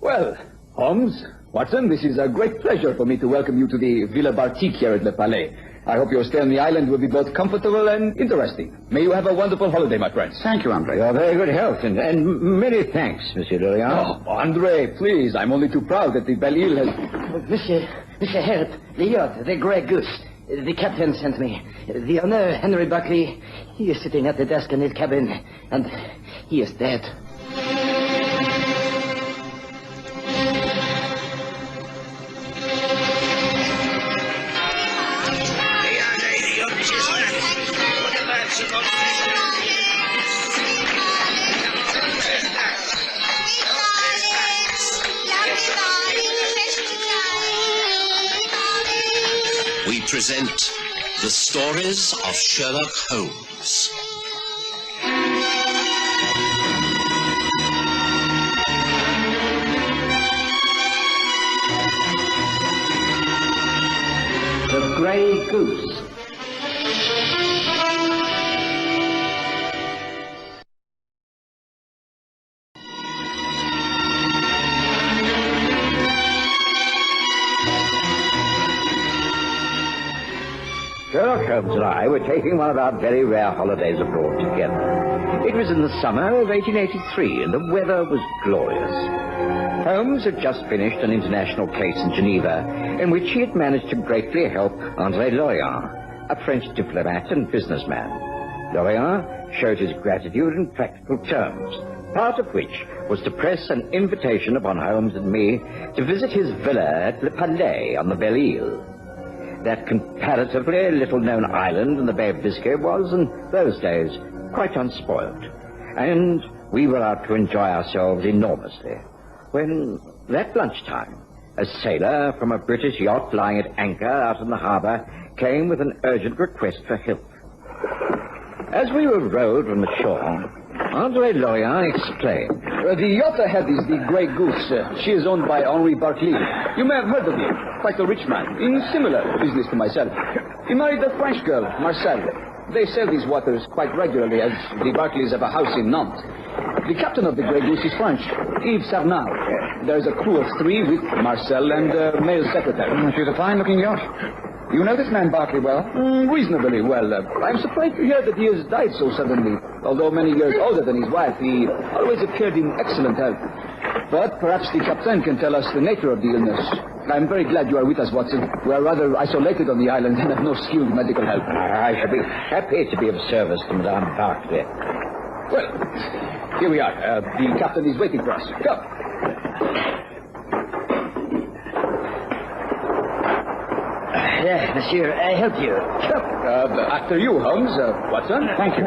Well, Holmes, Watson, this is a great pleasure for me to welcome you to the Villa Bartique here at Le Palais. I hope your stay on the island will be both comfortable and interesting. May you have a wonderful holiday, my friends. Thank you, Andre. Your very good health, and many thanks, Monsieur Lorient. Oh, Andre, please, I'm only too proud that the Belle-Ile has... Monsieur Hert, the yacht, the Grey Goose. The captain sent me. The owner, Henry Buckley, he is sitting at the desk in his cabin, and he is dead. We present the Stories of Sherlock Holmes. The Grey Goose. Sherlock Holmes and I were taking one of our very rare holidays abroad together. It was in the summer of 1883, and the weather was glorious. Holmes had just finished an international case in Geneva, in which he had managed to greatly help Andre Lorient, a French diplomat and businessman. Lorient showed his gratitude in practical terms, part of which was to press an invitation upon Holmes and me to visit his villa at Le Palais on the Belle-Ile. That comparatively little-known island in the Bay of Biscay was, in those days, quite unspoiled. And we were out to enjoy ourselves enormously, when, that lunchtime, a sailor from a British yacht lying at anchor out in the harbour came with an urgent request for help. As we were rowed from the shore, Andre Lorient explained. The yacht ahead is the Grey Goose. She is owned by Henry Buckley. You may have heard of him. Quite a rich man, in similar business to myself. He married a French girl, Marcel. They sail these waters quite regularly, as the Barclays have a house in Nantes. The captain of the Grey Goose is French, Yves Sarnal. There is a crew of 3 with Marcel and a male secretary. She's a fine-looking yacht. You know this man Barclay well? Reasonably well. I'm surprised to hear that he has died so suddenly. Although many years older than his wife, he always appeared in excellent health. But perhaps the captain can tell us the nature of the illness. I'm very glad you are with us, Watson. We are rather isolated on the island and have no skilled medical help. I shall be happy to be of service to Madame Barclay. Well, here we are. The captain is waiting for us. Come. Yes, monsieur, I help you. Come. After you, Holmes. Watson. Thank you.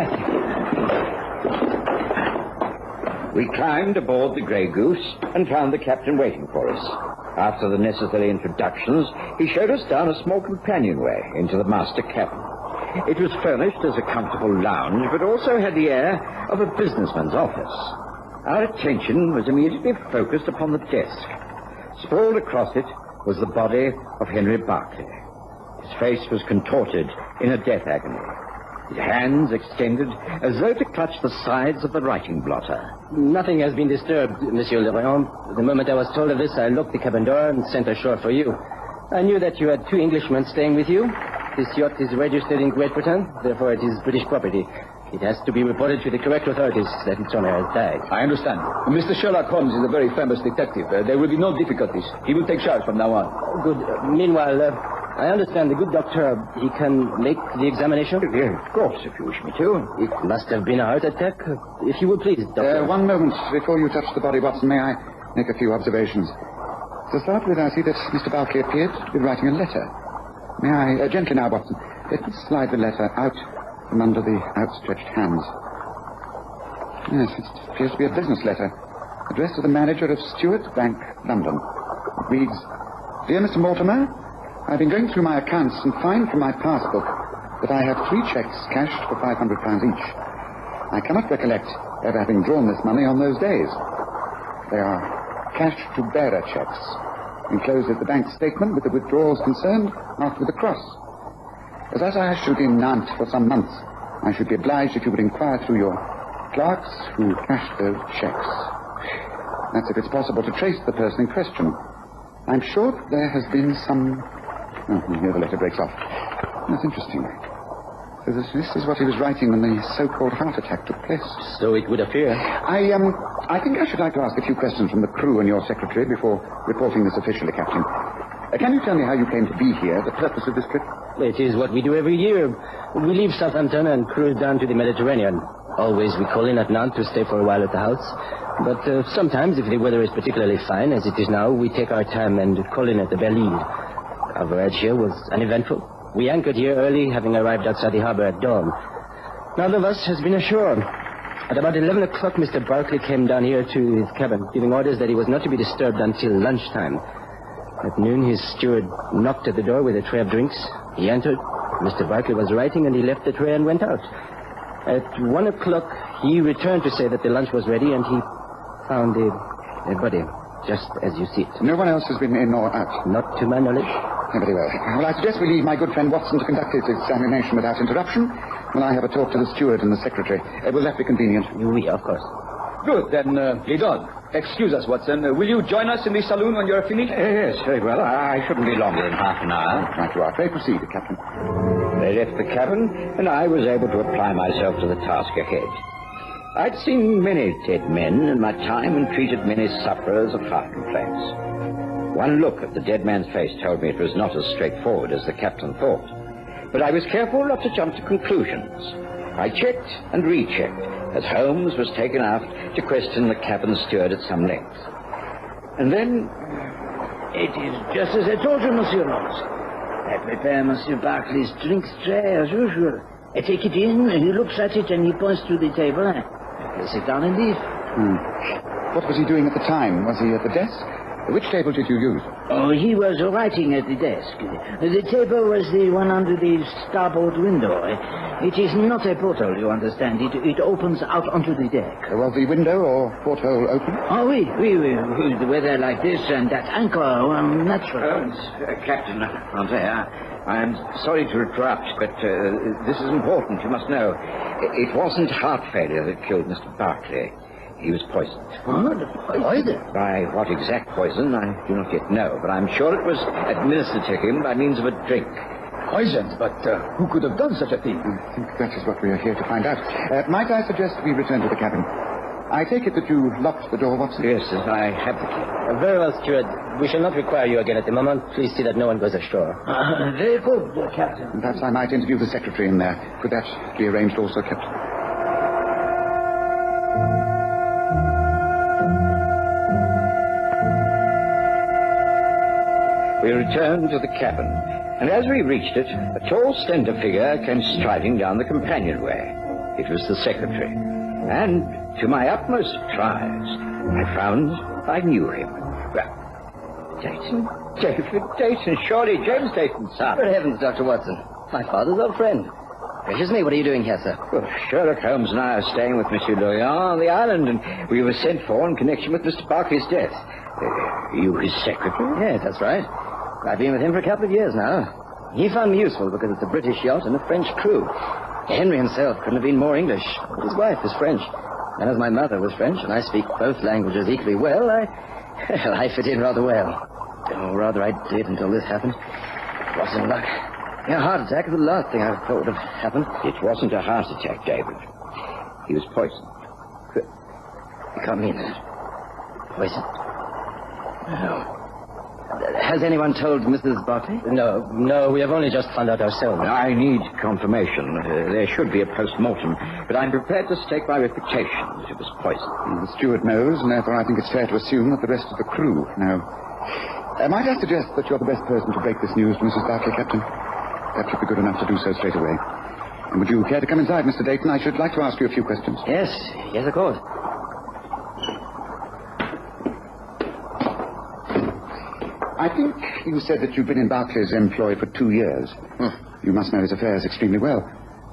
We climbed aboard the Grey Goose and found the captain waiting for us. After the necessary introductions, he showed us down a small companionway into the master cabin. It was furnished as a comfortable lounge, but also had the air of a businessman's office. Our attention was immediately focused upon the desk. Sprawled across it was the body of Henry Barclay. His face was contorted in a death agony. His hands extended as though to clutch the sides of the writing blotter. Nothing has been disturbed, Monsieur Lorient. The moment I was told of this, I locked the cabin door and sent ashore for you. I knew that you had 2 Englishmen staying with you. This yacht is registered in Great Britain, therefore it is British property. It has to be reported to the correct authorities that its owner has died. I understand. Mr. Sherlock Holmes is a very famous detective. There will be no difficulties. He will take charge from now on. Good. Meanwhile, I understand the good doctor, he can make the examination? Yes, of course, if you wish me to. It must have been a heart attack. If you will please, doctor. One moment. Before you touch the body, Watson, may I make a few observations? To start with, I see that Mr. Barclay appeared to be writing a letter. May I, gently now, Watson, let me slide the letter out from under the outstretched hands. Yes, it appears to be a business letter, addressed to the manager of Stewart Bank, London. It reads, Dear Mr. Mortimer, I've been going through my accounts and find from my passbook that I have 3 cheques cashed for £500 each. I cannot recollect ever having drawn this money on those days. They are cash to bearer cheques, enclosed is the bank statement with the withdrawals concerned, marked with a cross. As I should be in Nantes for some months, I should be obliged if you would inquire through your clerks who cashed those cheques. That's if it's possible to trace the person in question. I'm sure there has been some... Oh, here the letter breaks off. That's interesting. So this is what he was writing when the so-called heart attack took place. So it would appear. I think I should like to ask a few questions from the crew and your secretary before reporting this officially, Captain. Can you tell me how you came to be here, the purpose of this trip? It is what we do every year. We leave Southampton and cruise down to the Mediterranean. Always we call in at Nantes to stay for a while at the house. But sometimes, if the weather is particularly fine, as it is now, we take our time and call in at the Belle-Île. Our voyage here was uneventful. We anchored here early, having arrived outside the harbor at dawn. None of us has been ashore. At about 11 o'clock, Mr. Barclay came down here to his cabin, giving orders that he was not to be disturbed until lunchtime. At noon, his steward knocked at the door with a tray of drinks. He entered. Mr. Barclay was writing, and he left the tray and went out. At 1 o'clock, he returned to say that the lunch was ready, and he found a body, just as you see it. No one else has been in or out? Not to my knowledge. Very well. Well, I suggest we leave my good friend Watson to conduct his examination without interruption, while I have a talk to the steward and the secretary. Will that be convenient? Oui, of course. Good, then, lead on. Excuse us, Watson. Will you join us in the saloon when you're finished? Yes, very well. I shouldn't be longer than half an hour. Right you are. Pray proceed, Captain. They left the cabin, and I was able to apply myself to the task ahead. I'd seen many dead men in my time and treated many sufferers of heart complaints. One look at the dead man's face told me it was not as straightforward as the captain thought. But I was careful not to jump to conclusions. I checked and rechecked as Holmes was taken aft to question the cabin steward at some length. And then... It is just as I told you, Monsieur Holmes. I prepare Monsieur Barclay's drinks tray as usual. I take it in, and he looks at it, and he points to the table. I place it down and leave. What was he doing at the time? Was he at the desk? Which table did you use? Oh, he was writing at the desk. The table was the one under the starboard window. It is not a porthole, you understand. It opens out onto the deck. Was the window or porthole open? Oh, oui. With the weather like this and that anchor, natural. Captain, I'm sorry to interrupt, but this is important. You must know. It wasn't heart failure that killed Mr. Barclay. He was poisoned. Oh, poison? By what exact poison, I do not yet know, but I'm sure it was administered to him by means of a drink. Poisoned? But who could have done such a thing? I think that is what we are here to find out. Might I suggest we return to the cabin? I take it that you locked the door, Watson? Yes, I have the key. Very well, steward. We shall not require you again at the moment. Please see that no one goes ashore. Very good, Captain. Perhaps I might interview the secretary in there. Could that be arranged also, Captain? We returned to the cabin, and as we reached it, a tall, slender figure came striding down the companionway. It was the secretary, and to my utmost surprise, I found I knew him. Well, David Dayton, surely James Dayton's son. Good heavens, Dr. Watson. My father's old friend. Gracious me, what are you doing here, sir? Well, Sherlock Holmes and I are staying with Monsieur Lorient on the island, and we were sent for in connection with Mr. Barclay's death. You his secretary? Yes, that's right. I've been with him for a couple of years now. He found me useful because it's a British yacht and a French crew. Henry himself couldn't have been more English, but his wife is French. And as my mother was French, and I speak both languages equally well, I fit in rather well. Or rather, I did until this happened. Wasn't luck. A heart attack is the last thing I thought would have happened. It wasn't a heart attack, David. He was poisoned. You can't mean that. Poisoned? No. Has anyone told Mrs. Barclay? No, we have only just found out ourselves. I need confirmation. There should be a post-mortem, but I'm prepared to stake my reputation that it was poison. The steward knows, and therefore I think it's fair to assume that the rest of the crew know. Might I suggest that you're the best person to break this news to Mrs. Barclay, Captain? That should be good enough to do so straight away. And would you care to come inside, Mr. Dayton? I should like to ask you a few questions. Yes, of course. I think you said that you've been in Barclay's employ for 2 years. You must know his affairs extremely well.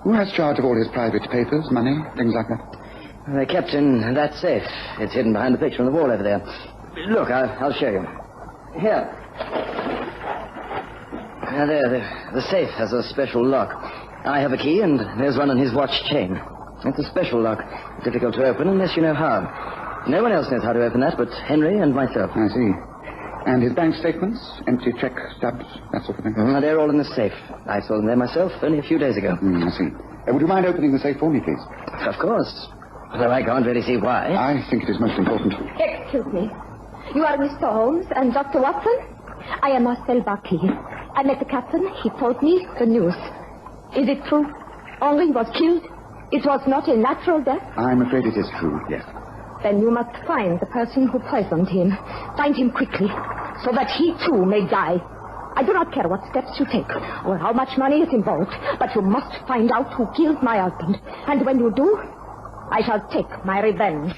Who has charge of all his private papers, money, things like that? They're kept in that safe. It's hidden behind the picture on the wall over there. Look, I'll show you. Here. There, the safe has a special lock. I have a key, and there's one on his watch chain. It's a special lock, difficult to open unless you know how. No one else knows how to open that but Henry and myself. I see. And his bank statements, empty check stubs, that sort of thing? They're all in the safe. I saw them there myself only a few days ago. I see. Would you mind opening the safe for me, please? Of course. Although I can't really see why. I think it is most important. Excuse me. You are Mr. Holmes and Dr. Watson? I am Marcel Barclay. I met the captain. He told me the news. Is it true? Henri was killed? It was not a natural death? I'm afraid it is true, yes. Then you must find the person who poisoned him. Find him quickly, so that he too may die. I do not care what steps you take, or how much money is involved, but you must find out who killed my husband. And when you do, I shall take my revenge.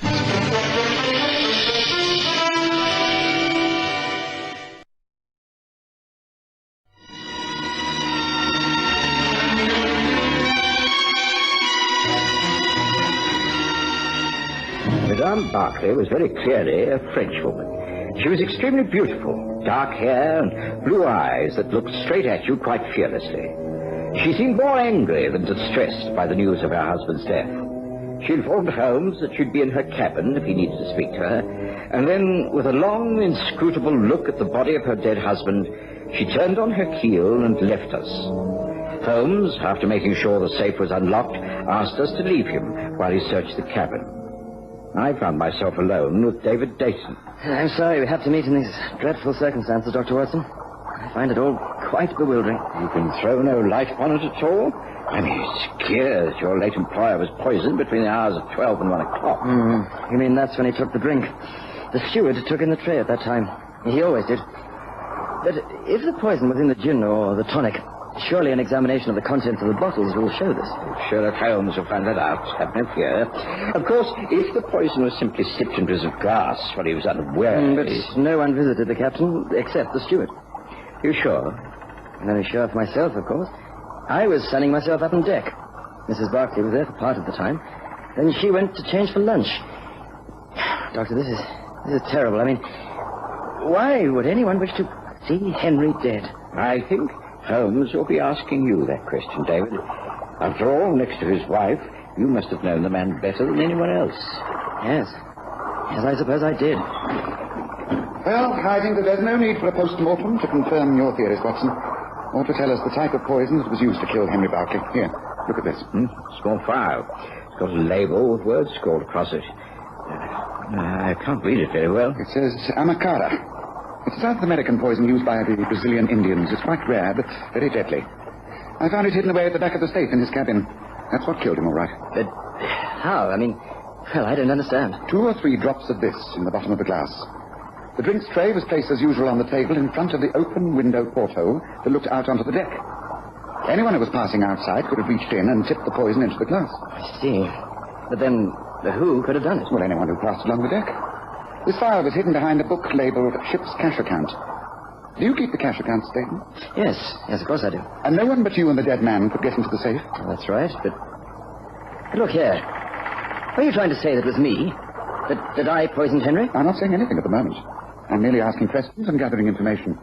Madame Barclay was very clearly a Frenchwoman. She was extremely beautiful, dark hair and blue eyes that looked straight at you quite fearlessly. She seemed more angry than distressed by the news of her husband's death. She informed Holmes that she'd be in her cabin if he needed to speak to her, and then, with a long, inscrutable look at the body of her dead husband, she turned on her heel and left us. Holmes, after making sure the safe was unlocked, asked us to leave him while he searched the cabin. I found myself alone with David Dayton. I'm sorry we have to meet in these dreadful circumstances, Dr. Watson. I find it all quite bewildering. You can throw no light upon it at all? I mean, it's clear that your late employer was poisoned between the hours of 12 and 1 o'clock. You mean that's when he took the drink? The steward took in the tray at that time. He always did. But if the poison was in the gin or the tonic, surely an examination of the contents of the bottles will show this. Sherlock Holmes will find that out, have no fear. Of course, if the poison was simply sipped into a glass while he was unaware... But no one visited the captain except the steward. You sure? I'm only sure of myself, of course. I was sunning myself up on deck. Mrs. Barclay was there for part of the time. Then she went to change for lunch. Doctor, this is terrible. I mean, why would anyone wish to see Henry dead? I think Holmes will be asking you that question, David. After all, next to his wife, you must have known the man better than anyone else. Yes. Yes, I suppose I did. Well, I think that there's no need for a post-mortem to confirm your theories, Watson, or to tell us the type of poison that was used to kill Henry Barclay. Here, look at this. Small file. It's got a label with words scrawled across it. I can't read it very well. It says Amacara. It's a South American poison used by the Brazilian Indians. It's quite rare, but very deadly. I found it hidden away at the back of the safe in his cabin. That's what killed him, all right. But how? I mean, well, I don't understand. 2 or 3 drops of this in the bottom of the glass. The drinks tray was placed as usual on the table in front of the open window porthole that looked out onto the deck. Anyone who was passing outside could have reached in and tipped the poison into the glass. I see. But then, who could have done it? Well, anyone who passed along the deck. This file was hidden behind a book labelled Ship's Cash Account. Do you keep the cash account statement? Yes, of course I do. And no one but you and the dead man could get into the safe? Well, that's right, but look here. Are you trying to say that it was me? That I poisoned Henry? I'm not saying anything at the moment. I'm merely asking questions and gathering information.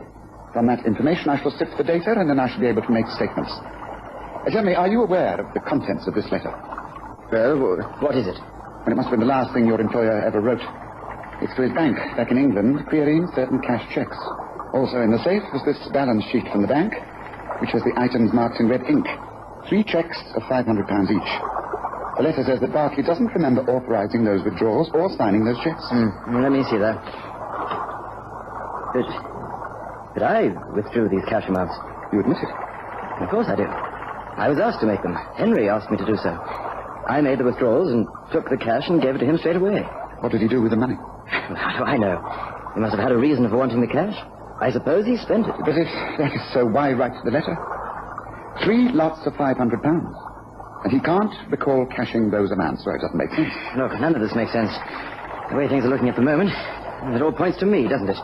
From that information, I shall sift the data, and then I shall be able to make statements. Tell me, are you aware of the contents of this letter? Well, what is it? Well, it must have been the last thing your employer ever wrote. It's to his bank back in England, querying certain cash checks. Also in the safe was this balance sheet from the bank, which has the items marked in red ink. 3 checks of £500 each. The letter says that Barclay doesn't remember authorizing those withdrawals or signing those checks. Let me see that. But I withdrew these cash amounts. You admit it? Of course I do. I was asked to make them. Henry asked me to do so. I made the withdrawals and took the cash and gave it to him straight away. What did he do with the money? How do I know? He must have had a reason for wanting the cash. I suppose he spent it. But if that is so, why write the letter? 3 lots of £500. And he can't recall cashing those amounts, so it doesn't make sense. Look, none of this makes sense. The way things are looking at the moment, it all points to me, doesn't it?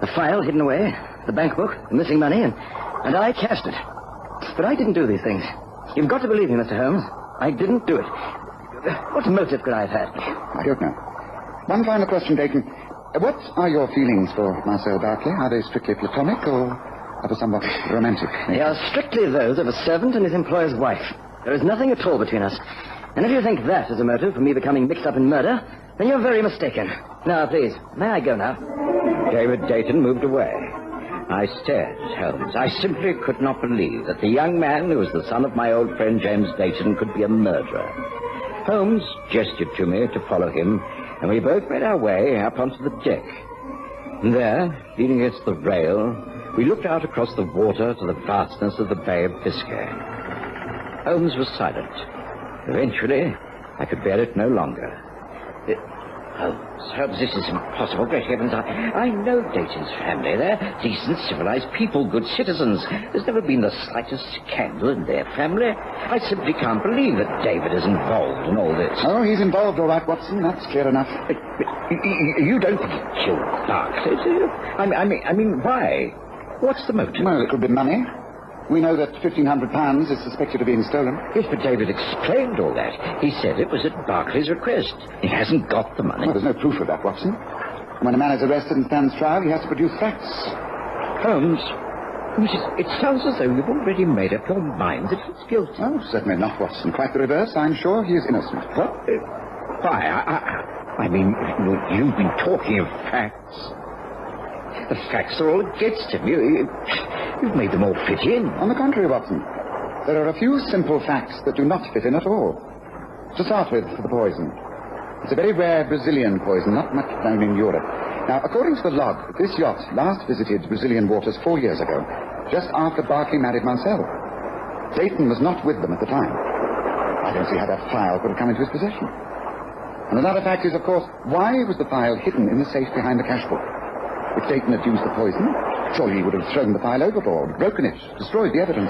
The file hidden away, the bank book, the missing money, and I cashed it. But I didn't do these things. You've got to believe me, Mr. Holmes. I didn't do it. What motive could I have had? I don't know. One final question, Dayton. What are your feelings for Marcel Barclay? Are they strictly platonic or of a somewhat romantic nature? They are strictly those of a servant and his employer's wife. There is nothing at all between us. And if you think that is a motive for me becoming mixed up in murder, Then you're very mistaken. Now, please, may I go now? David Dayton moved away. I stared at Holmes. I simply could not believe that the young man who was the son of my old friend James Dayton could be a murderer. Holmes gestured to me to follow him, and we both made our way up onto the deck. And there, leaning against the rail, we looked out across the water to the vastness of the Bay of Biscay. Holmes was silent. Eventually, I could bear it no longer. Holmes, this is impossible. Great heavens, I know Dayton's family. They're decent, civilized people, good citizens. There's never been the slightest scandal in their family. I simply can't believe that David is involved in all this. Oh, he's involved, all right, Watson. That's clear enough. You don't think he killed Barclay, do you? I mean, why? What's the motive? Well, it could be money. We know that £1,500 is suspected of being stolen. Yes, but David explained all that. He said it was at Barclay's request. He hasn't got the money. Well, there's no proof of that, Watson. When a man is arrested and stands trial, he has to produce facts. Holmes, it sounds as though you've already made up your mind that he's guilty. Oh, certainly not, Watson. Quite the reverse. I'm sure he is innocent. What? Why? I mean, you've been talking of facts. The facts are all against him. You've made them all fit in. On the contrary, Watson, there are a few simple facts that do not fit in at all. To start with, for the poison. It's a very rare Brazilian poison, not much known in Europe. Now, according to the log, this yacht last visited Brazilian waters 4 years ago, just after Barclay married Marcel. Dayton was not with them at the time. I don't see how that file could have come into his possession. And another fact is, of course, why was the file hidden in the safe behind the cash book? If Dayton had used the poison, surely he would have thrown the file overboard, broken it, destroyed the evidence.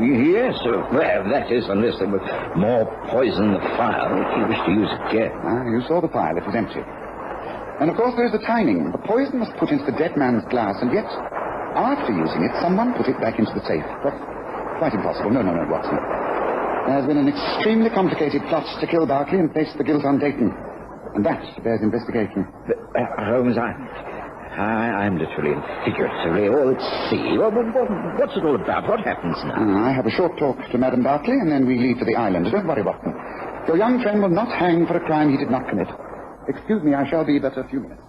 Yes, well, that is, unless there was more poison in the file, if he wished to use it again. You saw the file, it was empty. And of course there's the timing. The poison was put into the dead man's glass, and yet, after using it, someone put it back into the safe. But quite impossible. No, Watson. There's been an extremely complicated plot to kill Barclay and place the guilt on Dayton. And that bears investigation. Holmes, I'm literally and figuratively all at sea. What's it all about? What happens now? I have a short talk to Madame Barclay, and then we leave for the island. Don't worry, Watson. Your young friend will not hang for a crime he did not commit. Excuse me, I shall be but a few minutes.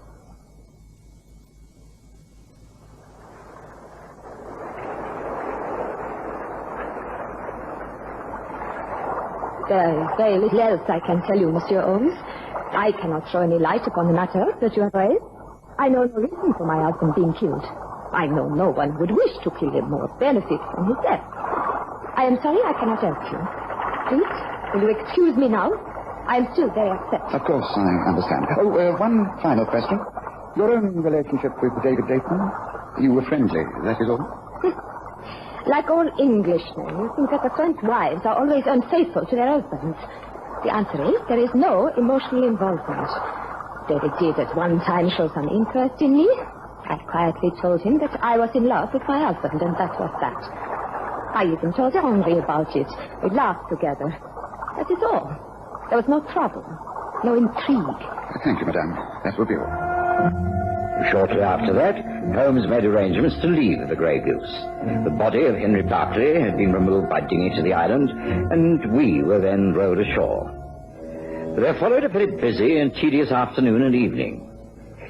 There is very little else I can tell you, Monsieur Holmes. I cannot throw any light upon the matter that you have raised. I know no reason for my husband being killed. I know no one would wish to kill him or benefit from his death. I am sorry I cannot help you. Please, will you excuse me now? I am still very upset. Of course, I understand. One final question. Your own relationship with David Dayton, you were friendly, that is all? Like all Englishmen, you think that the French wives are always unfaithful to their husbands. The answer is there is no emotional involvement. David did at one time show some interest in me. I quietly told him that I was in love with my husband, and that was that. I even told Henri about it. We laughed together. That is all. There was no trouble, no intrigue. Thank you, madame. That will be all. Shortly after that, Holmes made arrangements to leave the Grey Goose. The body of Henry Barclay had been removed by dinghy to the island, and we were then rowed ashore. There followed a very busy and tedious afternoon and evening.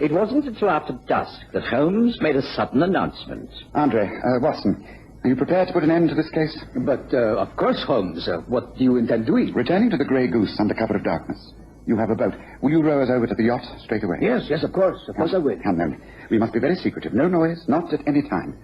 It wasn't until after dusk that Holmes made a sudden announcement. Andre, Watson, are you prepared to put an end to this case? But, of course, Holmes. What do you intend doing? Returning to the Grey Goose under cover of darkness. You have a boat. Will you row us over to the yacht straight away? Yes, of course. Of course I will. Come then. We must be very secretive. No noise, not at any time.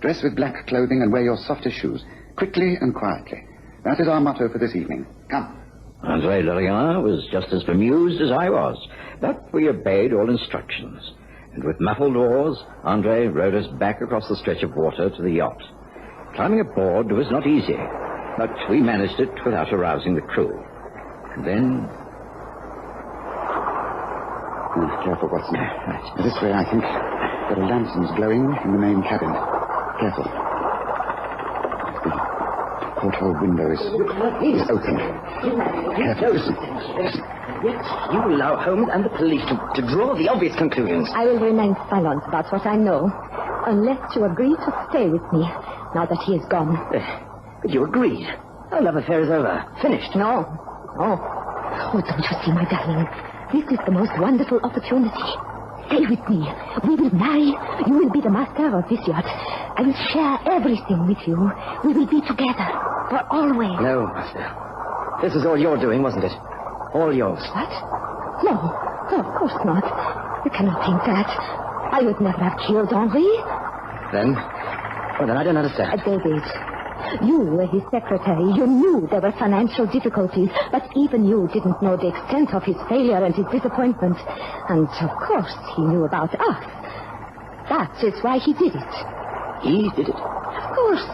Dress with black clothing and wear your softest shoes. Quickly and quietly. That is our motto for this evening. Come. Andre Lorient was just as bemused as I was, but we obeyed all instructions. And with muffled oars, Andre rowed us back across the stretch of water to the yacht. Climbing aboard was not easy, but we managed it without arousing the crew. And then... Careful, Watson. This way, I think. There are lanterns glowing in the main cabin. Careful. The porthole window is open. Careful, listen. Yes, you allow Holmes and the police to draw the obvious conclusions. I will remain silent about what I know, unless you agree to stay with me, now that he is gone. But you agreed. Our love affair is over. Finished. No. Oh, don't you see, my darling? This is the most wonderful opportunity. Stay with me. We will marry. You will be the master of this yacht. I will share everything with you. We will be together for always. No, master. This is all your doing, wasn't it? All yours. What? No, of course not. You cannot think that. I would never have killed Henri. Then I don't understand. David, you were his secretary. You knew there were financial difficulties, but even you didn't know the extent of his failure and his disappointment. And, of course, he knew about us. That is why he did it. He did it? Of course.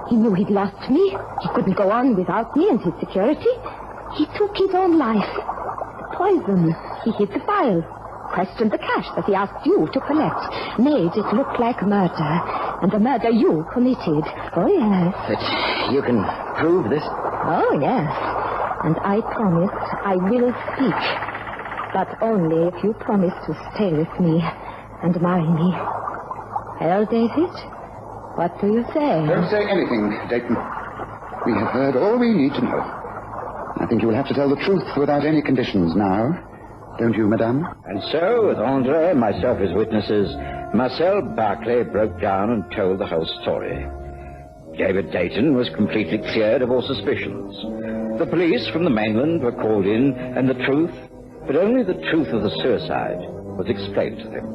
He knew he'd lost me. He couldn't go on without me and his security. He took his own life. The poison. He hid the file. Questioned the cash that he asked you to collect. Made it look like murder. And the murder you committed. Oh, yes. But you can prove this? Oh, yes. And I promise I will speak. But only if you promise to stay with me and marry me. Well, David, what do you say? Don't say anything, Dayton. We have heard all we need to know. I think you will have to tell the truth without any conditions now. Don't you, madame? And so, with Andre and myself as witnesses, Marcel Barclay broke down and told the whole story. David Dayton was completely cleared of all suspicions. The police from the mainland were called in, and the truth, but only the truth of the suicide, was explained to them.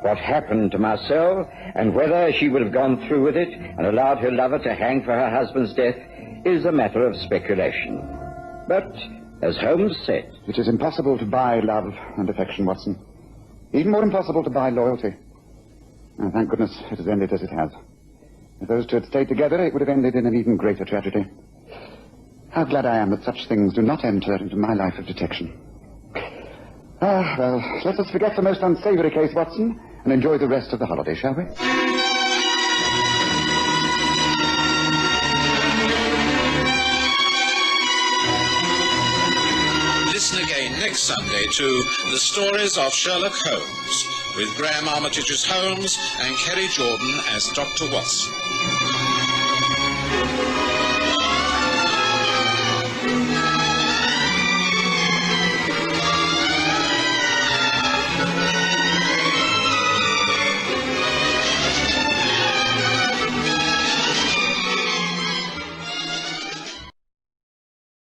What happened to Marcel, and whether she would have gone through with it and allowed her lover to hang for her husband's death, is a matter of speculation. But, as Holmes said, it is impossible to buy love and affection, Watson. Even more impossible to buy loyalty. And thank goodness it has ended as it has. If those two had stayed together, it would have ended in an even greater tragedy. How glad I am that such things do not enter into my life of detection. Ah, well, let us forget the most unsavory case, Watson, and enjoy the rest of the holiday, shall we? Listen again next Sunday to The Stories of Sherlock Holmes, with Graham Armitage as Holmes and Kerry Jordan as Dr. Watson.